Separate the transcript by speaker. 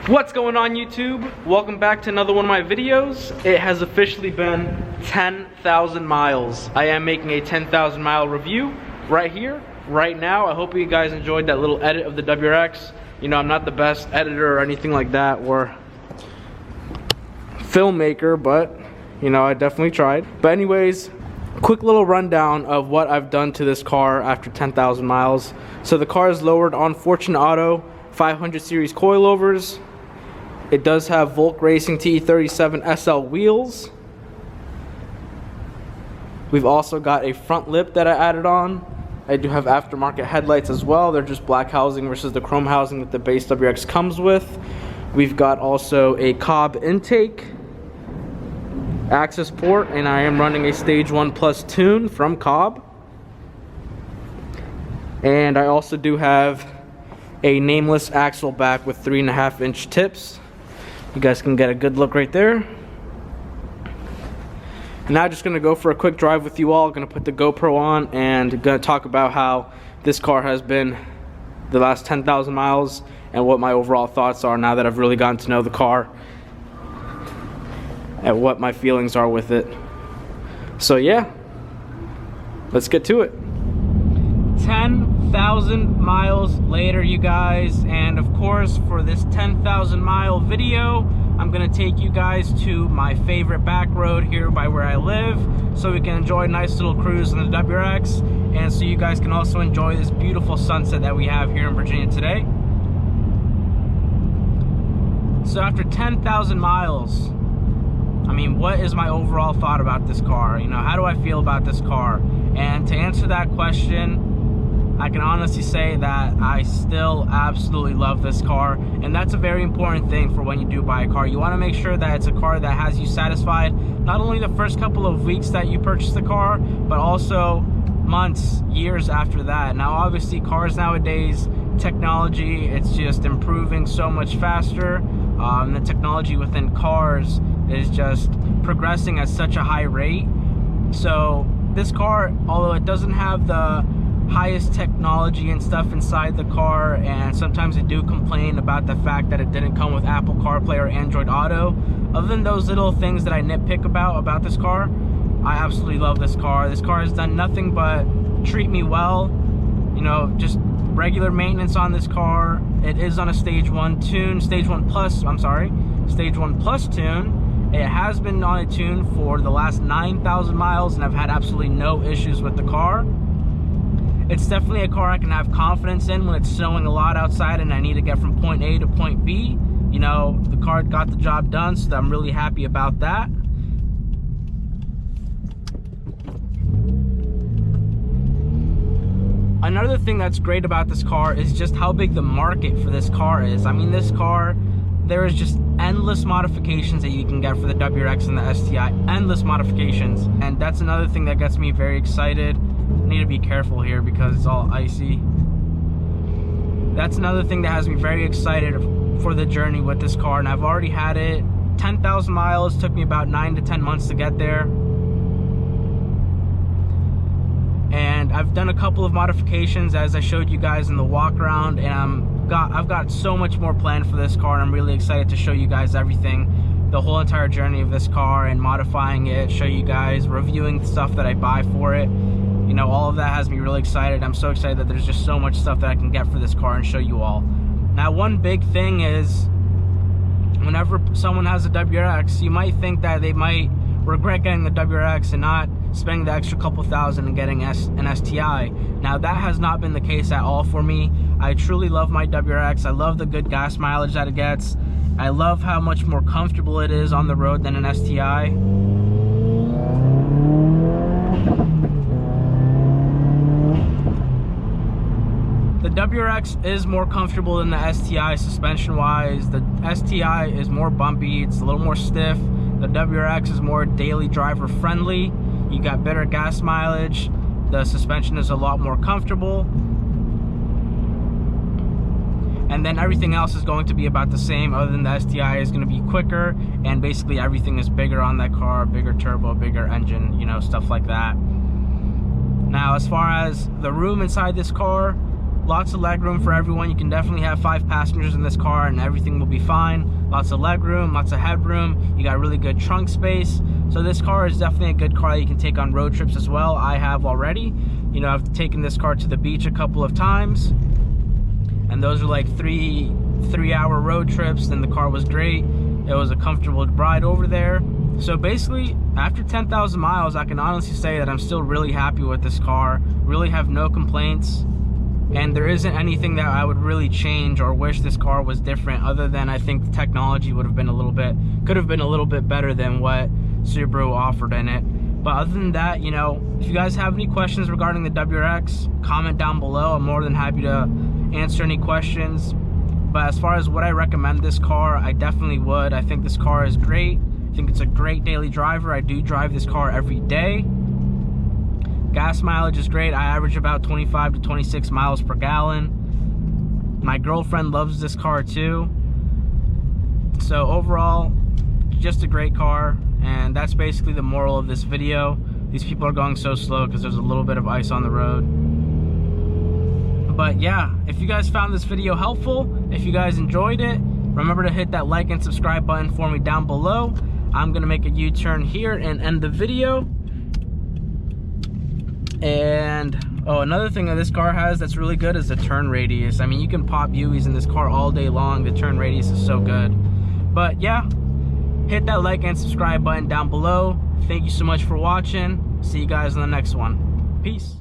Speaker 1: What's going on, YouTube? Welcome back to another one of my videos. It has officially been 10,000 miles. I am making a 10,000 mile review right here, right now. I hope you guys enjoyed that little edit of the WRX. You know, I'm not the best editor or anything like that, or filmmaker, but you know, I definitely tried. But anyways, quick little rundown of what I've done to this car after 10,000 miles. So the car is lowered on Fortune Auto 500 series coilovers. It does have Volk Racing T37 SL wheels. We've also got a front lip that I added on. I do have aftermarket headlights as well. They're just black housing versus the chrome housing that the base WRX comes with. We've got also a Cobb intake, access port, and I am running a Stage 1 Plus tune from Cobb. And I also do have a nameless axle back with 3.5-inch tips. You guys can get a good look right there. And now just gonna go for a quick drive with you all. Gonna put the GoPro on and gonna talk about how this car has been the last 10,000 miles and what my overall thoughts are now that I've really gotten to know the car and what my feelings are with it. So yeah, let's get to it. 10,000 miles later, you guys, and of course for this 10,000 mile video I'm gonna take you guys to my favorite back road here by where I live, so we can enjoy a nice little cruise in the WRX, and so you guys can also enjoy this beautiful sunset that we have here in Virginia today. So after 10,000 miles, I mean, what is my overall thought about this car? You know, how do I feel about this car? And to answer that question, I can honestly say that I still absolutely love this car, and that's a very important thing for when you do buy a car. You want to make sure that it's a car that has you satisfied, not only the first couple of weeks that you purchase the car, but also months, years after that. Now obviously cars nowadays, technology, it's just improving so much faster. The technology within cars is just progressing at such a high rate. So this car, although it doesn't have the highest technology and stuff inside the car, and sometimes I do complain about the fact that it didn't come with Apple CarPlay or Android Auto, other than those little things that I nitpick about this car, I absolutely love this car. This car has done nothing but treat me well. You know, just regular maintenance on this car. It is on a Stage 1 tune, Stage 1 Plus, I'm sorry, Stage 1 Plus tune. It has been on a tune for the last 9,000 miles, and I've had absolutely no issues with the car. It's definitely a car I can have confidence in when it's snowing a lot outside and I need to get from point A to point B. You know, the car got the job done, so I'm really happy about that. Another thing that's great about this car is just how big the market for this car is. I mean, this car, there is just endless modifications that you can get for the WRX and the STI, endless modifications. And that's another thing that gets me very excited. I need to be careful here because it's all icy. That's another thing that has me very excited for the journey with this car, and I've already had it. 10,000 miles, took me about 9 to 10 months to get there. And I've done a couple of modifications as I showed you guys in the walk around, and I've got so much more planned for this car, and I'm really excited to show you guys everything, the whole entire journey of this car, and modifying it, show you guys, reviewing the stuff that I buy for it. You know, all of that has me really excited. I'm so excited that there's just so much stuff that I can get for this car and show you all. Now, one big thing is, whenever someone has a WRX, you might think that they might regret getting the WRX and not spending the extra couple thousand and getting an STI. Now, that has not been the case at all for me. I truly love my WRX. I love the good gas mileage that it gets. I love how much more comfortable it is on the road than an STI. The WRX is more comfortable than the STI suspension wise. The STI is more bumpy, it's a little more stiff. The WRX is more daily driver friendly. You got better gas mileage. The suspension is a lot more comfortable. And then everything else is going to be about the same, other than the STI is going to be quicker, and basically everything is bigger on that car, bigger turbo, bigger engine, you know, stuff like that. Now, as far as the room inside this car, Lots of leg room for everyone. You can definitely have 5 passengers in this car and everything will be fine. Lots of leg room, lots of headroom. You got really good trunk space. So this car is definitely a good car that you can take on road trips as well. I have already. You know, I've taken this car to the beach a couple of times, and those are like three-hour road trips, and the car was great. It was a comfortable ride over there. So basically, after 10,000 miles, I can honestly say that I'm still really happy with this car. Really have no complaints. And there isn't anything that I would really change or wish this car was different, other than I think the technology could have been a little bit better than what Subaru offered in it. But other than that, you know, if you guys have any questions regarding the WRX, comment down below. I'm more than happy to answer any questions. But as far as would I recommend this car, I definitely would. I think this car is great. I think it's a great daily driver. I do drive this car every day. Gas mileage is great. I average about 25 to 26 miles per gallon. My girlfriend loves this car too. So overall, just a great car. And that's basically the moral of this video. These people are going so slow because there's a little bit of ice on the road. But yeah, if you guys found this video helpful, if you guys enjoyed it, remember to hit that like and subscribe button for me down below. I'm gonna make a U-turn here and end the video. And oh, another thing that this car has that's really good is the turn radius. I mean, you can pop U's in this car all day long. The turn radius is so good. But yeah, hit that like and subscribe button down below. Thank you so much for watching. See you guys in the next one. Peace.